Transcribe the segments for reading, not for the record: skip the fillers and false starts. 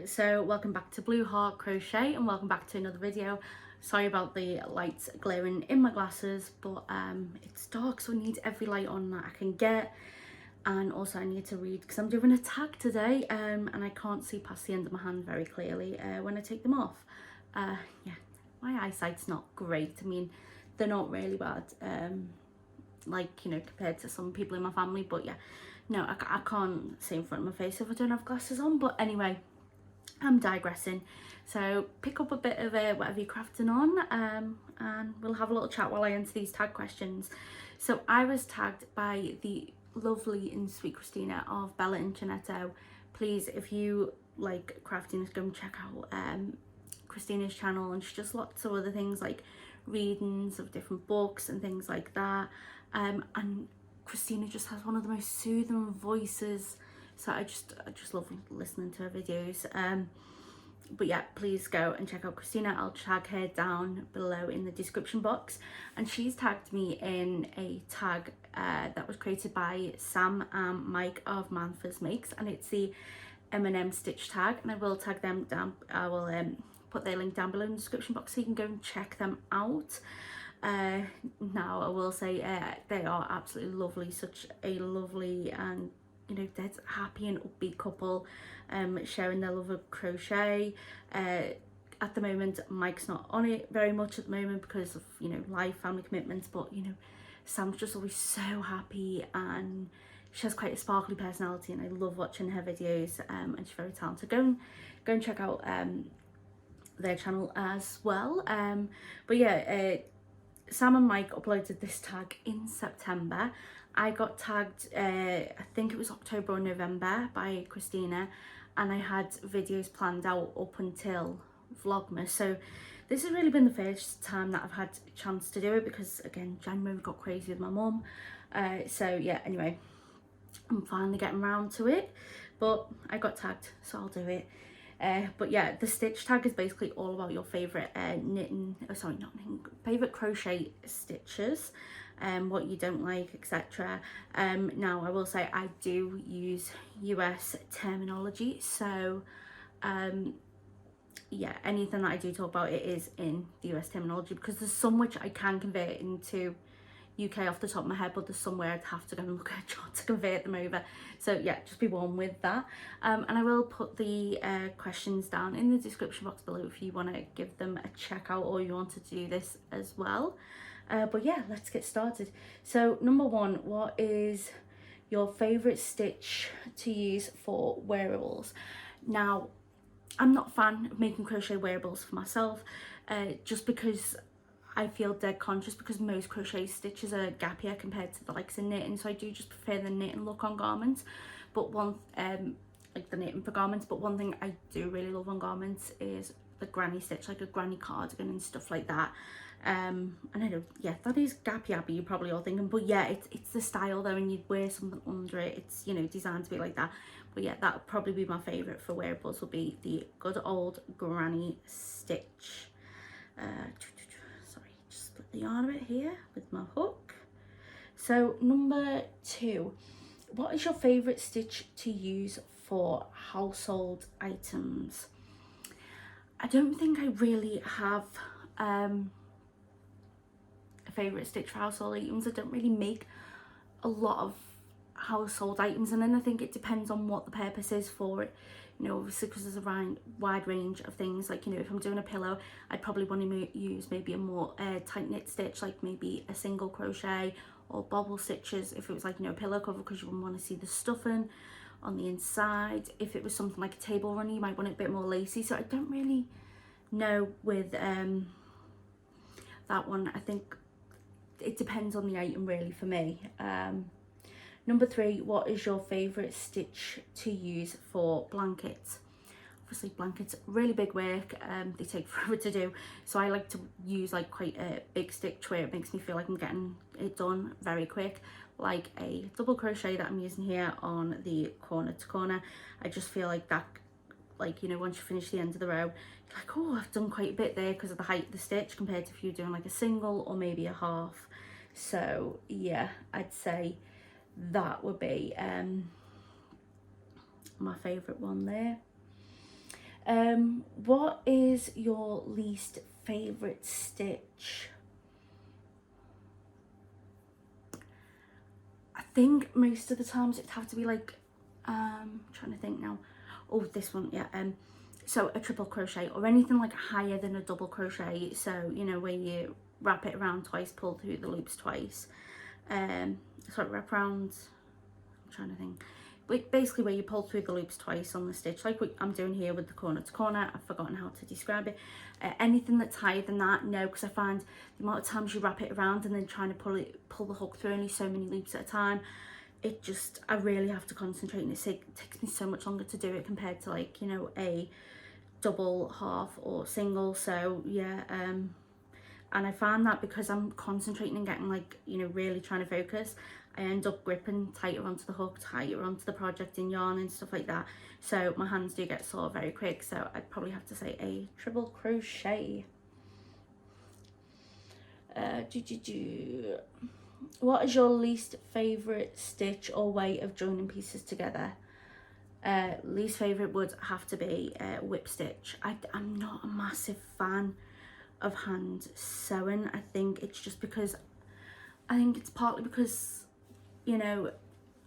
so welcome back to Blue Heart Crochet and welcome back to another video. Sorry about the lights glaring in my glasses, but it's dark, so I need every light on that I can get, and also I need to read because I'm doing a tag today, and I can't see past the end of my hand very clearly when I take them off. Yeah, my eyesight's not great. I mean, they're not really bad, like, you know, compared to some people in my family, but yeah, no, I can't see in front of my face if I don't have glasses on. But anyway, I'm digressing, so pick up a bit of whatever you're crafting on, and we'll have a little chat while I answer these tag questions. So I was tagged by the lovely and sweet Christina of Bella Incinetto. Please, if you like crafting, go and check out Christina's channel, and she does lots of other things like readings of different books and things like that, and Christina just has one of the most soothing voices, so I just love listening to her videos. But yeah, please go and check out Christina. I'll tag her down below in the description box, and she's tagged me in a tag that was created by Sam and Mike of Manfers Makes, and it's the M&M Stitch Tag, and I will tag them down. I will put their link down below in the description box so you can go and check them out. Now I will say they are absolutely lovely, such a lovely and, you know, dead happy and upbeat couple, sharing their love of crochet. At the moment Mike's not on it very much at the moment because of, you know, life, family commitments, but you know, Sam's just always so happy, and she has quite a sparkly personality, and I love watching her videos, and she's very talented. Go and check out their channel as well. But yeah, Sam and Mike uploaded this tag in September. I got tagged, I think it was October or November, by Christina, and I had videos planned out up until Vlogmas. So this has really been the first time that I've had a chance to do it because, again, January got crazy with my mum. So yeah, anyway, I'm finally getting around to it, but I got tagged, so I'll do it. But yeah, the stitch tag is basically all about your favourite favourite crochet stitches, what you don't like, etc. Now I will say I do use US terminology, so yeah, anything that I do talk about, it is in the US terminology, because there's some which I can convert into UK off the top of my head, but there's somewhere I'd have to go and look at a chart to convert them over. So yeah, just be warned with that. And I will put the questions down in the description box below if you want to give them a check out, or you want to do this as well. But yeah, let's get started. So number one, what is your favourite stitch to use for wearables? Now, I'm not a fan of making crochet wearables for myself, just because I feel dead conscious, because most crochet stitches are gappier compared to the likes of knitting, so I do just prefer the knitting look on garments. But one like the knitting for garments, but one thing I do really love on garments is the granny stitch, like a granny cardigan and stuff like that. And I know, yeah, that is gappy, you're probably all thinking, but yeah, it's the style though, and you'd wear something under it. It's, you know, designed to be like that. But yeah, that would probably be my favourite for wearables, would be the good old granny stitch. Sorry, just split the yarn a bit here with my hook. So number two, what is your favourite stitch to use for household items? I don't think I really have a favourite stitch for household items. I don't really make a lot of household items, and then I think it depends on what the purpose is for it. You know, obviously, because there's a wide range of things. Like, you know, if I'm doing a pillow, I'd probably want to use maybe a more tight knit stitch, like maybe a single crochet or bobble stitches if it was like, you know, a pillow cover, because you wouldn't want to see the stuffing on the inside. If it was something like a table runner, you might want it a bit more lacy. So I don't really know with that one. I think it depends on the item really for me. Number three, what is your favourite stitch to use for blankets? Obviously, blankets, really big work, they take forever to do, so I like to use like quite a big stitch where it makes me feel like I'm getting it done very quick, like a double crochet that I'm using here on the corner to corner. I just feel like that, like, you know, once you finish the end of the row, you're like, oh, I've done quite a bit there because of the height of the stitch, compared to if you're doing like a single or maybe a half. So yeah, I'd say that would be my favourite one there. What is your least favourite stitch? I think most of the times it'd have to be like, trying to think now. Oh, this one, yeah. So a triple crochet or anything like higher than a double crochet. So, you know, where you wrap it around twice, pull through the loops twice. Sorry, wrap around, I'm trying to think. But basically where you pull through the loops twice on the stitch, like what I'm doing here with the corner to corner. I've forgotten how to describe it. Anything that's higher than that, no, because I find the amount of times you wrap it around and then trying to pull the hook through only so many loops at a time, it just, I really have to concentrate, and it takes me so much longer to do it compared to, like, you know, a double, half or single. So yeah, and I find that because I'm concentrating and getting, like, you know, really trying to focus, I end up gripping tighter onto the hook, tighter onto the project in yarn and stuff like that. So my hands do get sore very quick. So I'd probably have to say a triple crochet. What is your least favourite stitch or way of joining pieces together? Least favourite would have to be whip stitch. I'm not a massive fan of hand sewing. I think it's just because, I think it's partly because, you know,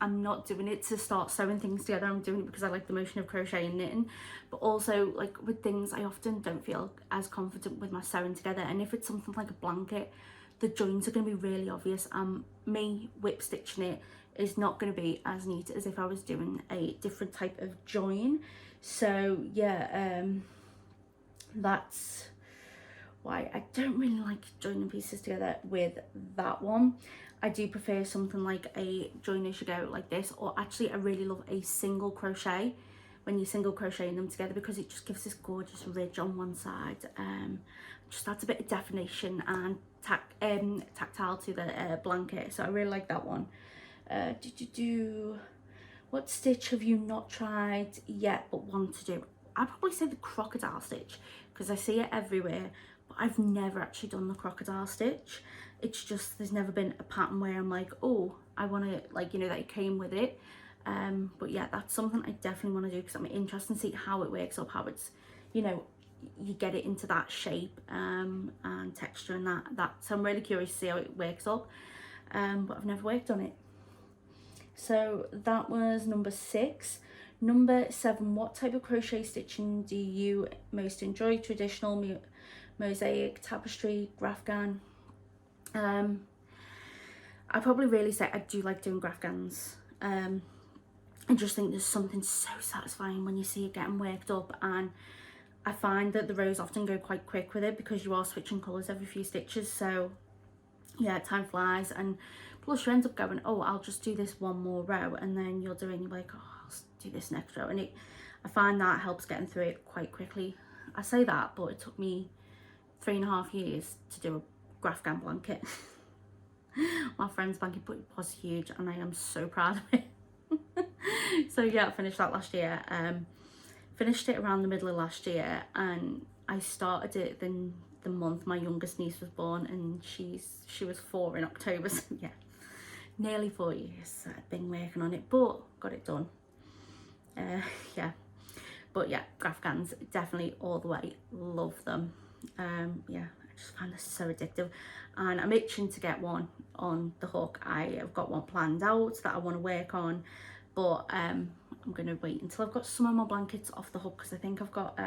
I'm not doing it to start sewing things together. I'm doing it because I like the motion of crochet and knitting. But also, like, with things, I often don't feel as confident with my sewing together. And if it's something like a blanket, the joins are going to be really obvious. Me whip stitching it is not going to be as neat as if I was doing a different type of join. So yeah, that's why I don't really like joining pieces together with that one. I do prefer something like a join as you go like this, or actually I really love a single crochet when you're single crocheting them together, because it just gives this gorgeous ridge on one side. Just adds a bit of definition and tactile to the blanket, so I really like that one. What stitch have you not tried yet but want to do? I'd probably say the crocodile stitch, because I see it everywhere, but I've never actually done the crocodile stitch. It's just, there's never been a pattern where I'm like, oh, I want to, like, you know, that it came with it. But yeah, that's something I definitely want to do, because I'm interested to see how it works up, how it's, you know, you get it into that shape and texture and that. So I'm really curious to see how it works up, but I've never worked on it. So that was number 6. Number 7, what type of crochet stitching do you most enjoy? Traditional, mosaic, tapestry, graphgan? I probably really say I do like doing graphgans. I just think there's something so satisfying when you see it getting worked up, and I find that the rows often go quite quick with it because you are switching colours every few stitches. So yeah, time flies, and plus you end up going, oh, I'll just do this one more row, and then you're doing, you're like, oh, I'll do this next row, and I find that helps getting through it quite quickly. I say that, but it took me 3.5 years to do a graphgan blanket. My friend's blanket was huge, and I am so proud of it. So yeah, I finished that last year. Finished it around the middle of last year, and I started it the month my youngest niece was born, and she was 4 in October. So yeah, nearly 4 years I've been working on it, but got it done. Yeah, but yeah, graphgans definitely all the way, love them. Yeah, I just find this so addictive, and I'm itching to get one on the hook. I have got one planned out that I want to work on, but I'm gonna wait until I've got some of my blankets off the hook, because I think I've got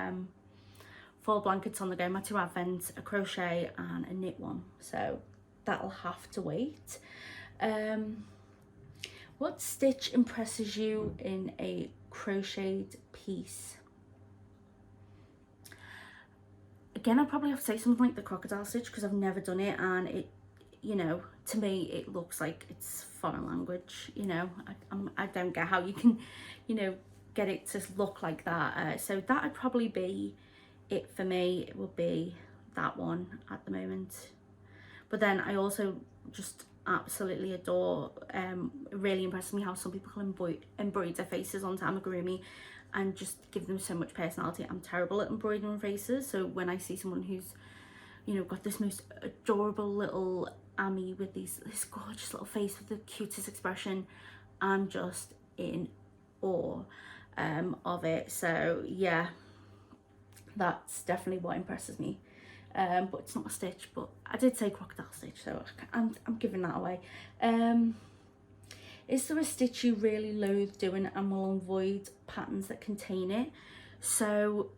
4 blankets on the go, my 2 advents, a crochet and a knit one, so that'll have to wait. What stitch impresses you in a crocheted piece? Again, I'd probably have to say something like the crocodile stitch, because I've never done it, and it, you know, to me it looks like it's foreign language. You know, I don't get how you can, you know, get it to look like that. So that would probably be it for me. It would be that one at the moment. But then I also just absolutely adore, it really impresses me how some people can embroider faces onto amigurumi and just give them so much personality. I'm terrible at embroidering faces, so when I see someone who's, you know, got this most adorable little Ami with this gorgeous little face with the cutest expression, I'm just in awe of it. So yeah, That's definitely what impresses me. But it's not a stitch, but I did say crocodile stitch, so I'm giving that away. Is there a stitch you really loathe doing and will avoid patterns that contain it? So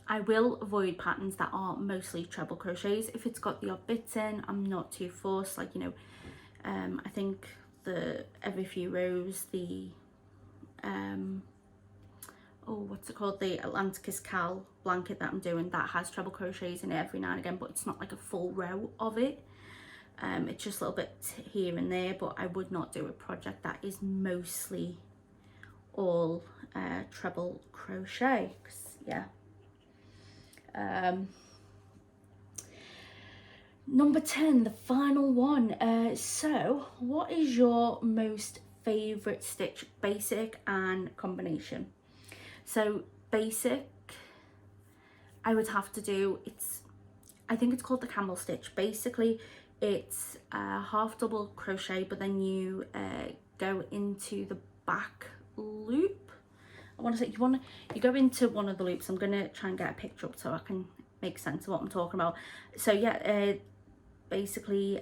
I will avoid patterns that are mostly treble crochets. If it's got the odd bits in, I'm not too forced. Like, you know, I think the every few rows, the oh, what's it called, the Atlanticus Cal blanket that I'm doing, that has treble crochets in it every now and again, but it's not like a full row of it. It's just a little bit here and there, but I would not do a project that is mostly all treble crochet, 'cause, yeah. Number 10, the final one. So what is your most favorite stitch, basic and combination? So basic, I would have to do, I think it's called the camel stitch. Basically it's half double crochet, but then you go into the back loop. I want to say you go into one of the loops. I'm gonna try and get a picture up so I can make sense of what I'm talking about. So yeah, basically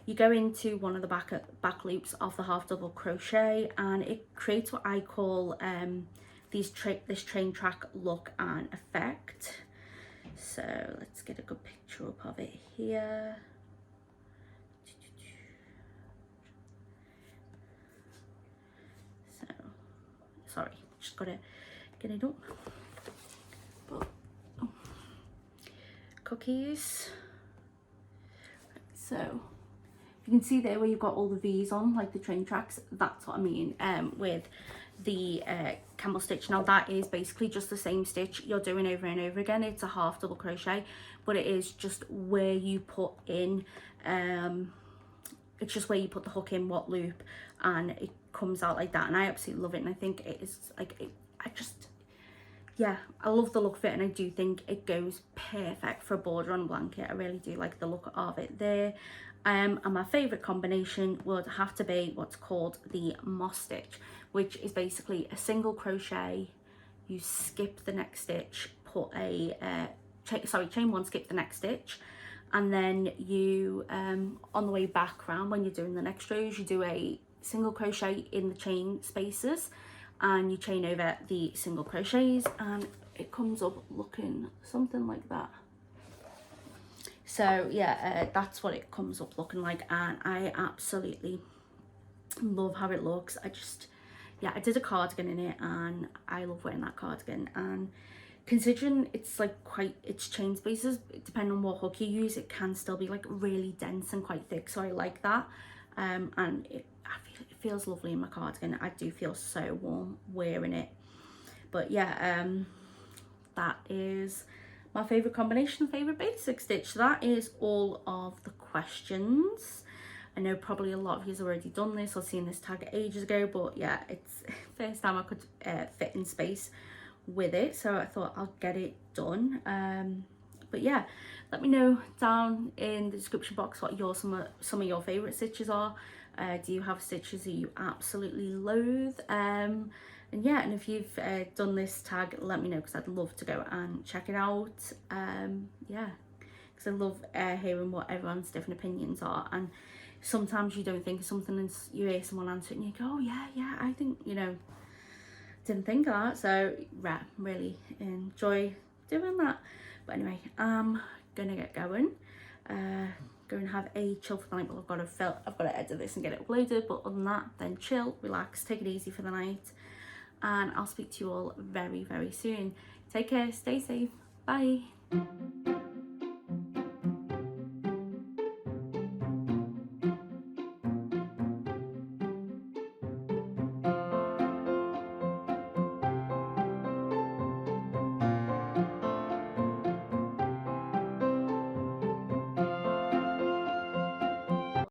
you go into one of the back loops of the half double crochet, and it creates what I call this train track look and effect. So let's get a good picture up of it here. So sorry, just gotta get it up. But oh, cookies. So you can see there where you've got all the V's on, like the train tracks. That's what I mean with the camel stitch. Now that is basically just the same stitch you're doing over and over again. It's a half double crochet, but it is just where you put in it's just where you put the hook in what loop, and it comes out like that, and I absolutely love it. And I think it is like I love the look of it, and I do think it goes perfect for a border on a blanket. I really do like the look of it there. And my favorite combination would have to be what's called the moss stitch, which is basically a single crochet, you skip the next stitch, put a chain one, skip the next stitch, and then you on the way back round when you're doing the next rows, you do a single crochet in the chain spaces, and you chain over the single crochets, and it comes up looking something like that. So yeah, that's what it comes up looking like, and I absolutely love how it looks. I did a cardigan in it, and I love wearing that cardigan. And considering it's like it's chain spaces, depending on what hook you use, it can still be like really dense and quite thick, so I like that. And it feels lovely in my cardigan. I do feel so warm wearing it. But yeah, that is my favorite combination, favorite basic stitch. So that is all of the questions. I know probably a lot of you have already done this or seen this tag ages ago, but yeah, it's first time I could fit in space with it, so I thought I'll get it done. But yeah, let me know down in the description box what some of your favorite stitches are. Do you have stitches that you absolutely loathe? And yeah, and if you've done this tag, let me know, because I'd love to go and check it out. Yeah, because I love hearing what everyone's different opinions are. And sometimes you don't think of something and you hear someone answer it and you go, oh yeah, I think, you know, didn't think of that. So yeah, really enjoy doing that. But anyway, I'm gonna get going. Go and have a chill for the night. Well, I've got to edit this and get it uploaded, but other than that, then chill, relax, take it easy for the night, and I'll speak to you all very, very soon. Take care, stay safe, bye.